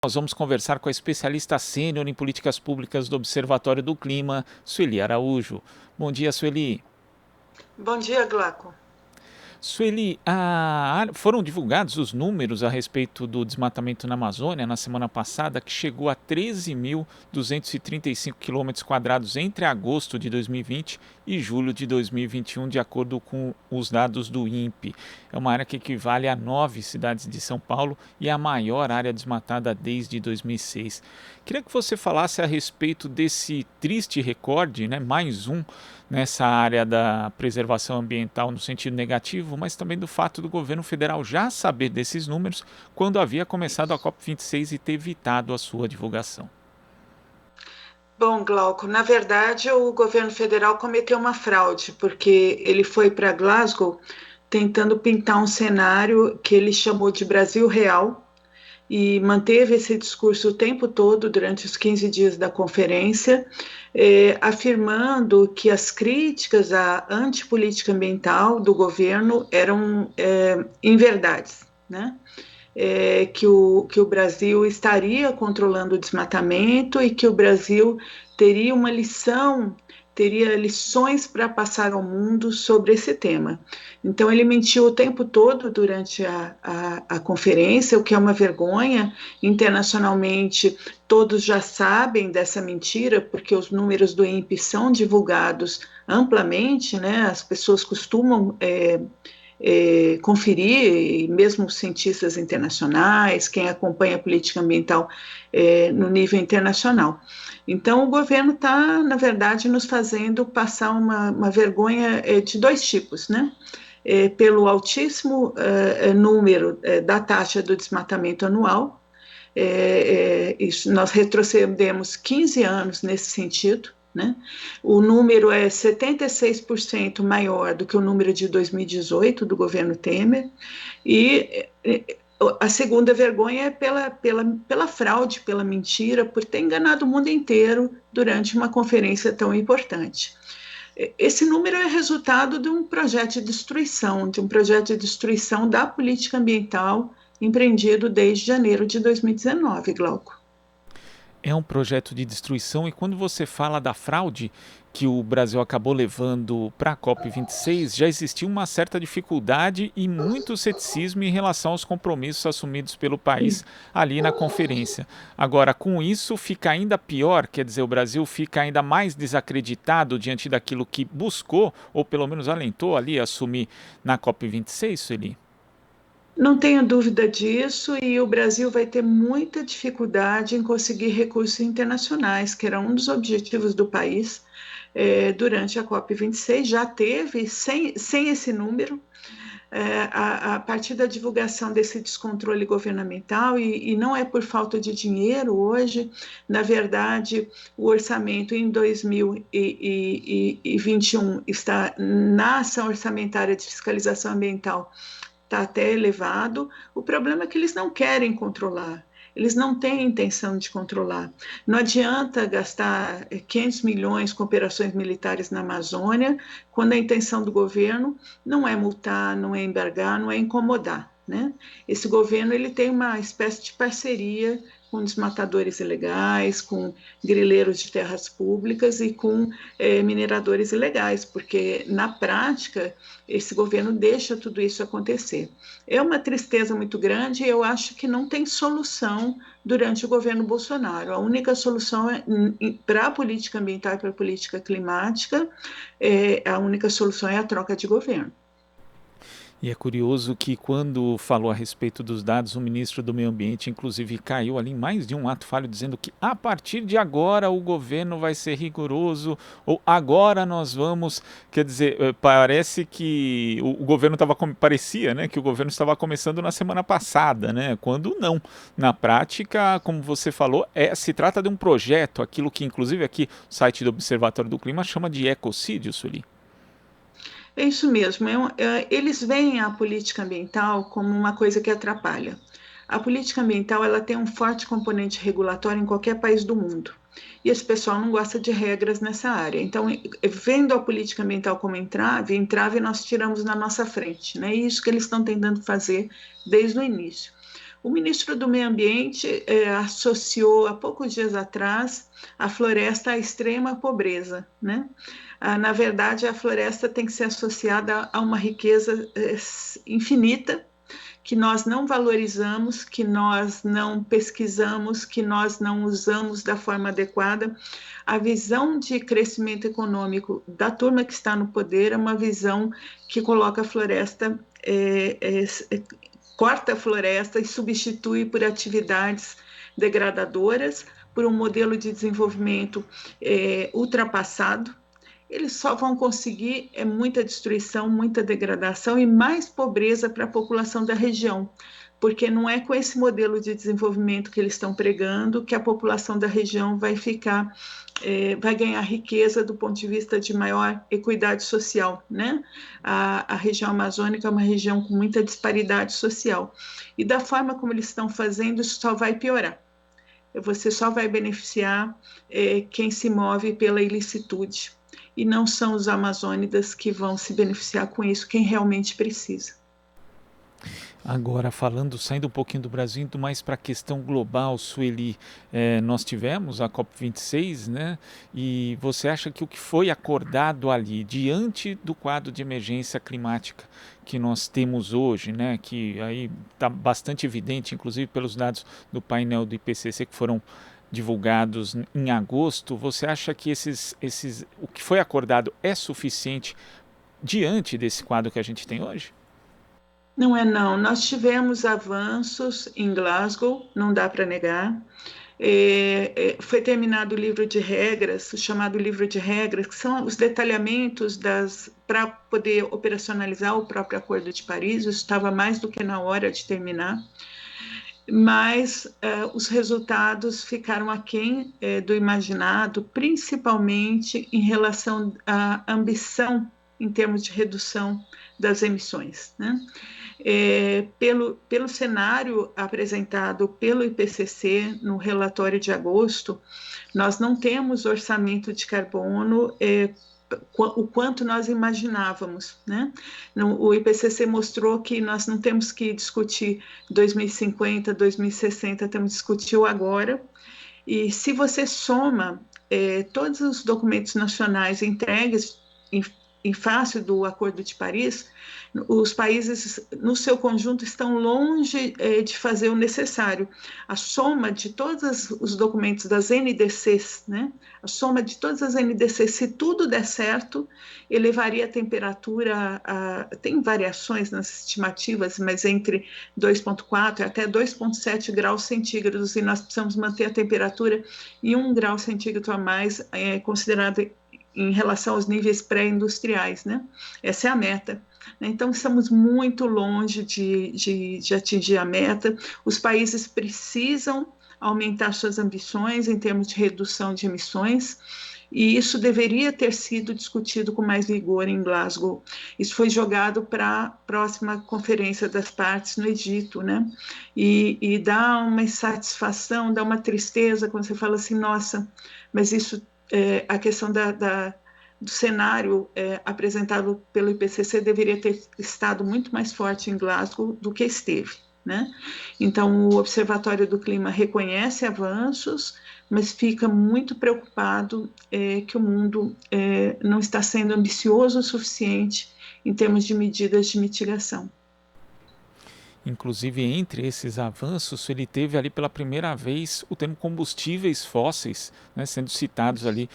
Nós vamos conversar com a especialista sênior em políticas públicas do Observatório do Clima, Sueli Araújo. Bom dia, Sueli. Bom dia, Glauco. Sueli, foram divulgados os números a respeito do desmatamento na Amazônia na semana passada, que chegou a 13.235 quilômetros quadrados entre agosto de 2020 e julho de 2021, de acordo com os dados do INPE. É uma área que equivale a 9 cidades de São Paulo e é a maior área desmatada desde 2006. Queria que você falasse a respeito desse triste recorde, né, mais um, nessa área da preservação ambiental no sentido negativo, mas também do fato do governo federal já saber desses números quando havia começado a COP26 e ter evitado a sua divulgação. Bom, Glauco, na verdade, o governo federal cometeu uma fraude, porque ele foi para Glasgow tentando pintar um cenário que ele chamou de Brasil Real e manteve esse discurso o tempo todo durante os 15 dias da conferência, afirmando que as críticas à antipolítica ambiental do governo eram inverdades, né? Que o Brasil estaria controlando o desmatamento e que o Brasil teria uma lição, teria lições para passar ao mundo sobre esse tema. Então, ele mentiu o tempo todo durante a conferência, o que é uma vergonha. Internacionalmente, todos já sabem dessa mentira, porque os números do INPE são divulgados amplamente, né? As pessoas costumam conferir, e mesmo cientistas internacionais, quem acompanha a política ambiental no nível internacional. Então, o governo está, na verdade, nos fazendo passar uma vergonha de dois tipos, né? Pelo altíssimo número da taxa do desmatamento anual, nós retrocedemos 15 anos nesse sentido, né? O número é 76% maior do que o número de 2018 do governo Temer, e a segunda vergonha é pela fraude, pela mentira, por ter enganado o mundo inteiro durante uma conferência tão importante. Esse número é resultado de um projeto de destruição da política ambiental empreendido desde janeiro de 2019, Glauco. É um projeto de destruição e quando você fala da fraude que o Brasil acabou levando para a COP26, já existia uma certa dificuldade e muito ceticismo em relação aos compromissos assumidos pelo país ali na conferência. Agora, com isso, fica ainda pior, quer dizer, o Brasil fica ainda mais desacreditado diante daquilo que buscou, ou pelo menos alentou ali assumir na COP26, Sueli? Não tenha dúvida disso, e o Brasil vai ter muita dificuldade em conseguir recursos internacionais, que era um dos objetivos do país durante a COP26. Já teve, sem esse número, a partir da divulgação desse descontrole governamental, e não é por falta de dinheiro hoje. Na verdade, o orçamento em 2021 está na ação orçamentária de fiscalização ambiental, está até elevado. O problema é que eles não querem controlar, eles não têm intenção de controlar. Não adianta gastar 500 milhões com operações militares na Amazônia, quando a intenção do governo não é multar, não é embargar, não é incomodar, né? Esse governo ele tem uma espécie de parceria com desmatadores ilegais, com grileiros de terras públicas e com mineradores ilegais, porque na prática esse governo deixa tudo isso acontecer. É uma tristeza muito grande, e eu acho que não tem solução durante o governo Bolsonaro. A única solução para a política ambiental e para a política climática, a única solução é a troca de governo. E é curioso que quando falou a respeito dos dados, o ministro do Meio Ambiente, inclusive, caiu ali em mais de um ato falho, dizendo que a partir de agora o governo vai ser rigoroso, ou agora nós vamos, quer dizer, parece que o governo estava, parecia, né, que o governo estava começando na semana passada, né, quando não. Na prática, como você falou, se trata de um projeto, aquilo que inclusive aqui o site do Observatório do Clima chama de ecocídio, Sueli. É isso mesmo. Eles veem a política ambiental como uma coisa que atrapalha. A política ambiental ela tem um forte componente regulatório em qualquer país do mundo. E esse pessoal não gosta de regras nessa área. Então, vendo a política ambiental como entrave nós tiramos na nossa frente. Né? É isso que eles estão tentando fazer desde o início. O ministro do Meio Ambiente associou há poucos dias atrás a floresta à extrema pobreza, né? Na verdade, a floresta tem que ser associada a uma riqueza infinita que nós não valorizamos, que nós não pesquisamos, que nós não usamos da forma adequada. A visão de crescimento econômico da turma que está no poder é uma visão que coloca a floresta, corta a floresta e substitui por atividades degradadoras, por um modelo de desenvolvimento ultrapassado. Eles só vão conseguir muita destruição, muita degradação e mais pobreza para a população da região, porque não é com esse modelo de desenvolvimento que eles estão pregando que a população da região vai vai ganhar riqueza do ponto de vista de maior equidade social, né? A região amazônica é uma região com muita disparidade social e da forma como eles estão fazendo, isso só vai piorar. Você só vai beneficiar quem se move pela ilicitude. E não são os amazônidas que vão se beneficiar com isso, quem realmente precisa. Agora, saindo um pouquinho do Brasil, indo mais para a questão global, Sueli, nós tivemos a COP26, né? E você acha que o que foi acordado ali, diante do quadro de emergência climática que nós temos hoje, né? Que aí está bastante evidente, inclusive pelos dados do painel do IPCC que foram divulgados em agosto, você acha que o que foi acordado é suficiente diante desse quadro que a gente tem hoje? Não é não. Nós tivemos avanços em Glasgow, não dá para negar. Foi terminado o livro de regras, o chamado livro de regras, que são os detalhamentos para poder operacionalizar o próprio Acordo de Paris. Isso estava mais do que na hora de terminar. Mas os resultados ficaram aquém do imaginado, principalmente em relação à ambição em termos de redução das emissões, né? Pelo cenário apresentado pelo IPCC no relatório de agosto, nós não temos orçamento de carbono o quanto nós imaginávamos, né? O IPCC mostrou que nós não temos que discutir 2050, 2060, temos que discutir o agora. E se você soma todos os documentos nacionais entregues em face do Acordo de Paris, os países, no seu conjunto, estão longe de fazer o necessário. A soma de todos os documentos das NDCs, né? A soma de todas as NDCs, se tudo der certo, elevaria a temperatura, tem variações nas estimativas, mas entre 2,4 até 2,7 graus centígrados, e nós precisamos manter a temperatura em 1 grau centígrado a mais, considerado em relação aos níveis pré-industriais, né? Essa é a meta. Então, estamos muito longe de atingir a meta. Os países precisam aumentar suas ambições em termos de redução de emissões, e isso deveria ter sido discutido com mais vigor em Glasgow. Isso foi jogado para a próxima conferência das partes no Egito, né? E dá uma insatisfação, dá uma tristeza quando você fala assim, nossa, mas isso, a questão do cenário apresentado pelo IPCC deveria ter estado muito mais forte em Glasgow do que esteve, né? Então, o Observatório do Clima reconhece avanços, mas fica muito preocupado que o mundo não está sendo ambicioso o suficiente em termos de medidas de mitigação. Inclusive, entre esses avanços, ele teve ali pela primeira vez o termo combustíveis fósseis, né, sendo citados ali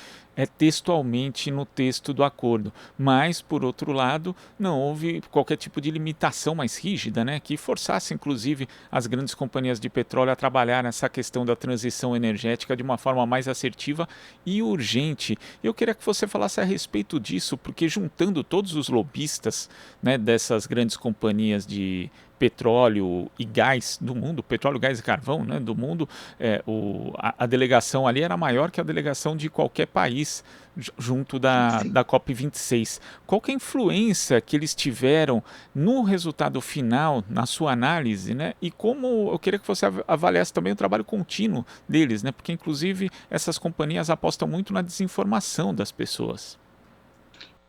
textualmente no texto do acordo. Mas, por outro lado, não houve qualquer tipo de limitação mais rígida, né, que forçasse, inclusive, as grandes companhias de petróleo a trabalhar nessa questão da transição energética de uma forma mais assertiva e urgente. Eu queria que você falasse a respeito disso, porque juntando todos os lobistas, né, dessas grandes companhias de petróleo e gás do mundo, petróleo, gás e carvão, né, do mundo, a delegação ali era maior que a delegação de qualquer país junto da COP26. Qual que é a influência que eles tiveram no resultado final, na sua análise, né? E como eu queria que você avaliasse também o trabalho contínuo deles, né? Porque inclusive essas companhias apostam muito na desinformação das pessoas.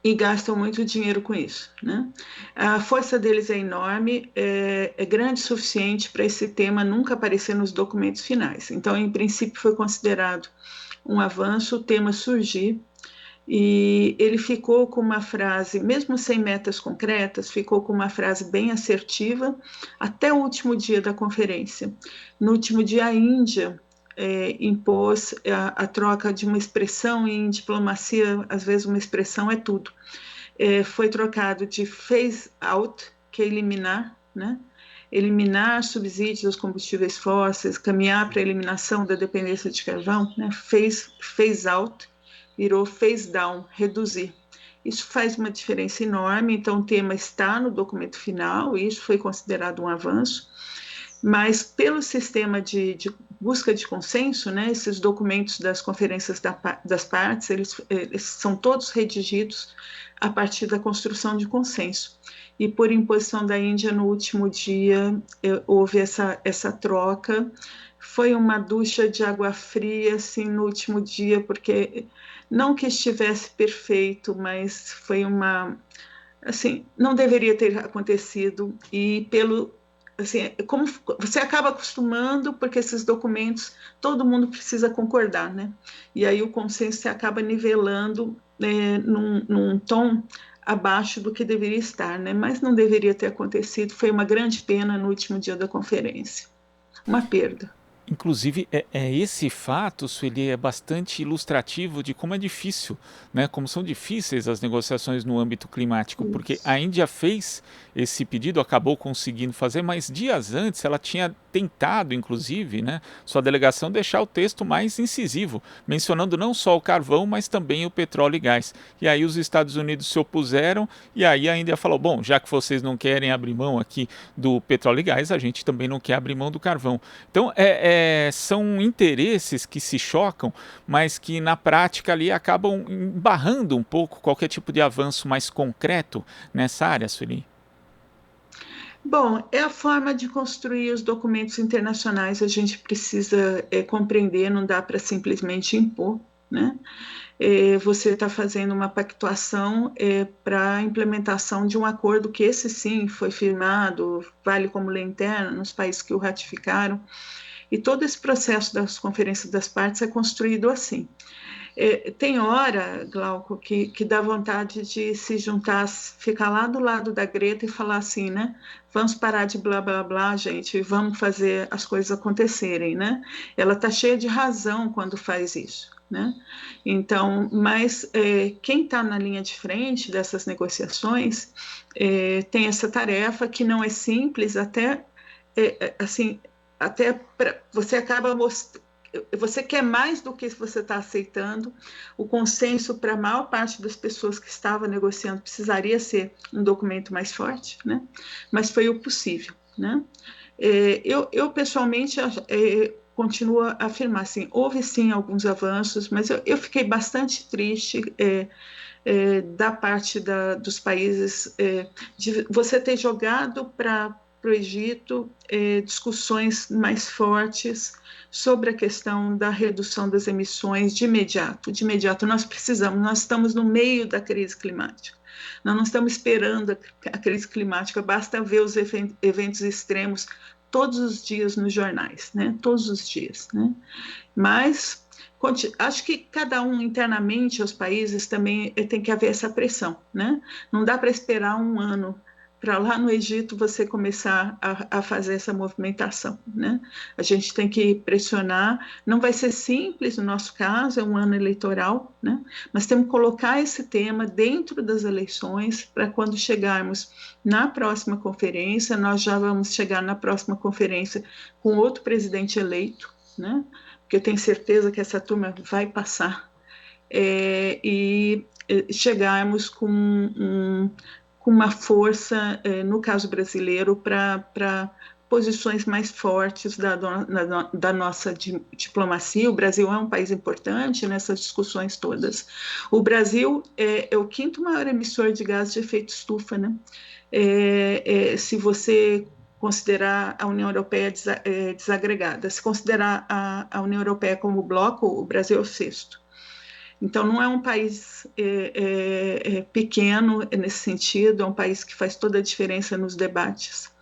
e gastam muito dinheiro com isso, né? A força deles é enorme, é grande o suficiente para esse tema nunca aparecer nos documentos finais. Então, em princípio, foi considerado um avanço o tema surgir, e ele ficou com uma frase, mesmo sem metas concretas, ficou com uma frase bem assertiva até o último dia da conferência. No último dia, a Índia impôs a troca de uma expressão. Em diplomacia, às vezes uma expressão é tudo. Foi trocado de phase out, que é eliminar, né? Eliminar subsídios aos combustíveis fósseis, caminhar para a eliminação da dependência de carvão, né? Phase out virou phase down, reduzir. Isso faz uma diferença enorme, então o tema está no documento final, e isso foi considerado um avanço, mas pelo sistema de busca de consenso, né, esses documentos das conferências das partes, eles são todos redigidos a partir da construção de consenso. E por imposição da Índia, no último dia, houve essa troca. Foi uma ducha de água fria, assim, no último dia, porque não que estivesse perfeito, mas foi assim, não deveria ter acontecido, e assim, como você acaba acostumando, porque esses documentos todo mundo precisa concordar, né? E aí o consenso se acaba nivelando num tom abaixo do que deveria estar, né? Mas não deveria ter acontecido, foi uma grande pena no último dia da conferência, uma perda. Inclusive, esse fato, Sueli, é bastante ilustrativo de como é difícil, né? Como são difíceis as negociações no âmbito climático, porque Isso. a Índia fez esse pedido, acabou conseguindo fazer, mas dias antes ela tinha tentado, inclusive, né, sua delegação deixar o texto mais incisivo, mencionando não só o carvão, mas também o petróleo e gás. E aí os Estados Unidos se opuseram, e aí a Índia falou, bom, já que vocês não querem abrir mão aqui do petróleo e gás, a gente também não quer abrir mão do carvão. Então, são interesses que se chocam, mas que na prática ali acabam barrando um pouco qualquer tipo de avanço mais concreto nessa área, Sueli. Bom, é a forma de construir os documentos internacionais, a gente precisa compreender, não dá para simplesmente impor, né? Você está fazendo uma pactuação para a implementação de um acordo que esse sim foi firmado, vale como lei interna nos países que o ratificaram, e todo esse processo das conferências das partes é construído assim. Tem hora, Glauco, que dá vontade de se juntar, ficar lá do lado da Greta e falar assim, né? Vamos parar de blá blá blá, gente, vamos fazer as coisas acontecerem, né? Ela está cheia de razão quando faz isso, né? Então, mas quem está na linha de frente dessas negociações tem essa tarefa que não é simples, até assim, até você acaba mostrando. Você quer mais do que você está aceitando. O consenso para a maior parte das pessoas que estavam negociando precisaria ser um documento mais forte, né? Mas foi o possível, né? Eu pessoalmente continuo a afirmar assim, houve sim alguns avanços, mas eu fiquei bastante triste da parte dos países de você ter jogado para o Egito discussões mais fortes sobre a questão da redução das emissões de imediato. De imediato, nós estamos no meio da crise climática. Nós não estamos esperando a crise climática, basta ver os eventos extremos todos os dias nos jornais, né? Todos os dias, né? Mas acho que cada um internamente, os países também tem que haver essa pressão, né? Não dá para esperar um ano para lá no Egito você começar a fazer essa movimentação, né? A gente tem que pressionar, não vai ser simples no nosso caso, é um ano eleitoral, né? Mas temos que colocar esse tema dentro das eleições para quando chegarmos na próxima conferência, nós já vamos chegar na próxima conferência com outro presidente eleito, né? Porque eu tenho certeza que essa turma vai passar, e chegarmos com uma força, no caso brasileiro, para posições mais fortes da nossa diplomacia. O Brasil é um país importante nessas discussões todas. O Brasil é o quinto maior emissor de gases de efeito estufa, né? Se você considerar a União Europeia desagregada, se considerar a União Europeia como bloco, o Brasil é o sexto. Então, não é um país pequeno nesse sentido, é um país que faz toda a diferença nos debates.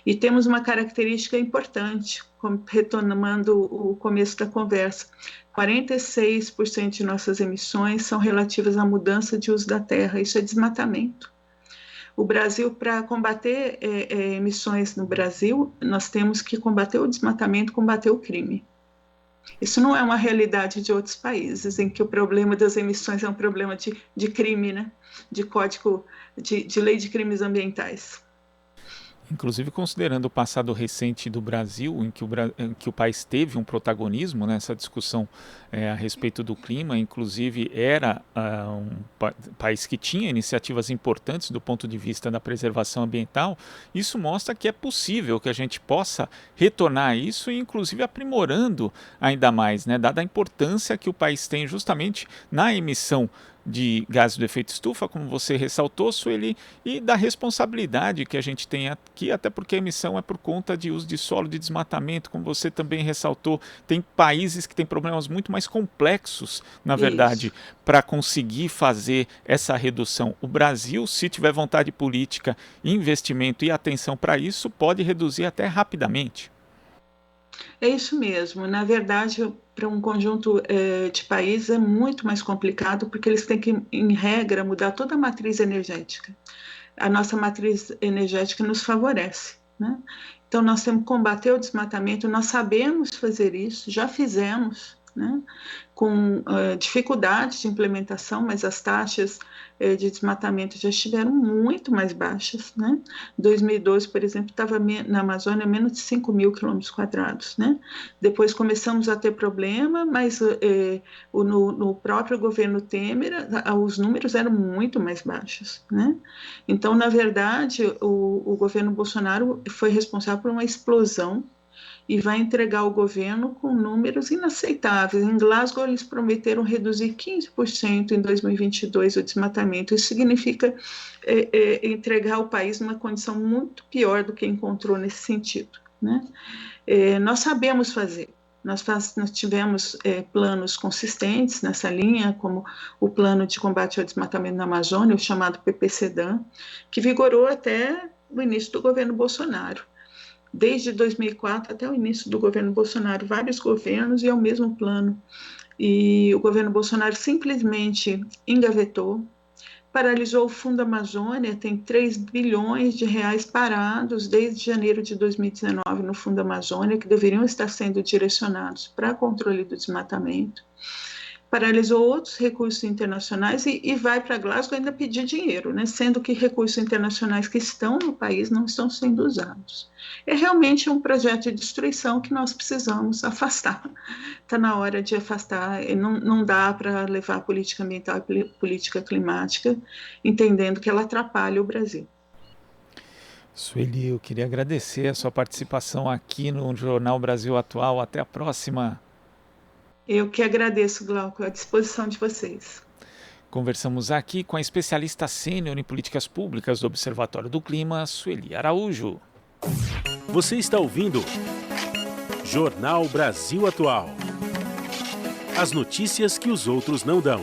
E temos uma característica importante, retomando o começo da conversa: 46% de nossas emissões são relativas à mudança de uso da terra, isso é desmatamento. O Brasil, para combater emissões no Brasil, nós temos que combater o desmatamento, combater o crime. Isso não é uma realidade de outros países, em que o problema das emissões é um problema de crime, né? De código, de lei de crimes ambientais. Inclusive considerando o passado recente do Brasil, em que o país teve um protagonismo nessa discussão a respeito do clima, inclusive era um país que tinha iniciativas importantes do ponto de vista da preservação ambiental, isso mostra que é possível que a gente possa retornar a isso e inclusive aprimorando ainda mais, né, dada a importância que o país tem justamente na emissão de gases do efeito estufa, como você ressaltou, Sueli, e da responsabilidade que a gente tem aqui, até porque a emissão é por conta de uso de solo, de desmatamento, como você também ressaltou. Tem países que têm problemas muito mais complexos, na verdade, para conseguir fazer essa redução. O Brasil, se tiver vontade política, investimento e atenção para isso, pode reduzir até rapidamente. É isso mesmo. Na verdade, para um conjunto de países é muito mais complicado, porque eles têm que, em regra, mudar toda a matriz energética. A nossa matriz energética nos favorece, né? Então, nós temos que combater o desmatamento, nós sabemos fazer isso, já fizemos, né? Com dificuldade de implementação, mas as taxas de desmatamento já estiveram muito mais baixas, né? 2012, por exemplo, estava na Amazônia menos de 5 mil quilômetros quadrados, né? Depois começamos a ter problema, mas no próprio governo Temer, os números eram muito mais baixos, né? Então, na verdade, o governo Bolsonaro foi responsável por uma explosão e vai entregar o governo com números inaceitáveis. Em Glasgow, eles prometeram reduzir 15% em 2022 o desmatamento. Isso significa entregar o país numa condição muito pior do que encontrou nesse sentido, né? Nós sabemos fazer. Nós tivemos planos consistentes nessa linha, como o Plano de Combate ao Desmatamento na Amazônia, o chamado PPCDAM, que vigorou até o início do governo Bolsonaro. Desde 2004 até o início do governo Bolsonaro, vários governos e é o mesmo plano. E o governo Bolsonaro simplesmente engavetou, paralisou o Fundo Amazônia, tem 3 bilhões de reais parados desde janeiro de 2019 no Fundo Amazônia, que deveriam estar sendo direcionados para controle do desmatamento. Paralisou outros recursos internacionais e vai para Glasgow ainda pedir dinheiro, né? Sendo que recursos internacionais que estão no país não estão sendo usados. É realmente um projeto de destruição que nós precisamos afastar. Está na hora de afastar, não dá para levar a política ambiental e política climática, entendendo que ela atrapalha o Brasil. Sueli, eu queria agradecer a sua participação aqui no Jornal Brasil Atual. Até a próxima. Eu que agradeço, Glauco, à disposição de vocês. Conversamos aqui com a especialista sênior em políticas públicas do Observatório do Clima, Sueli Araújo. Você está ouvindo Jornal Brasil Atual. As notícias que os outros não dão.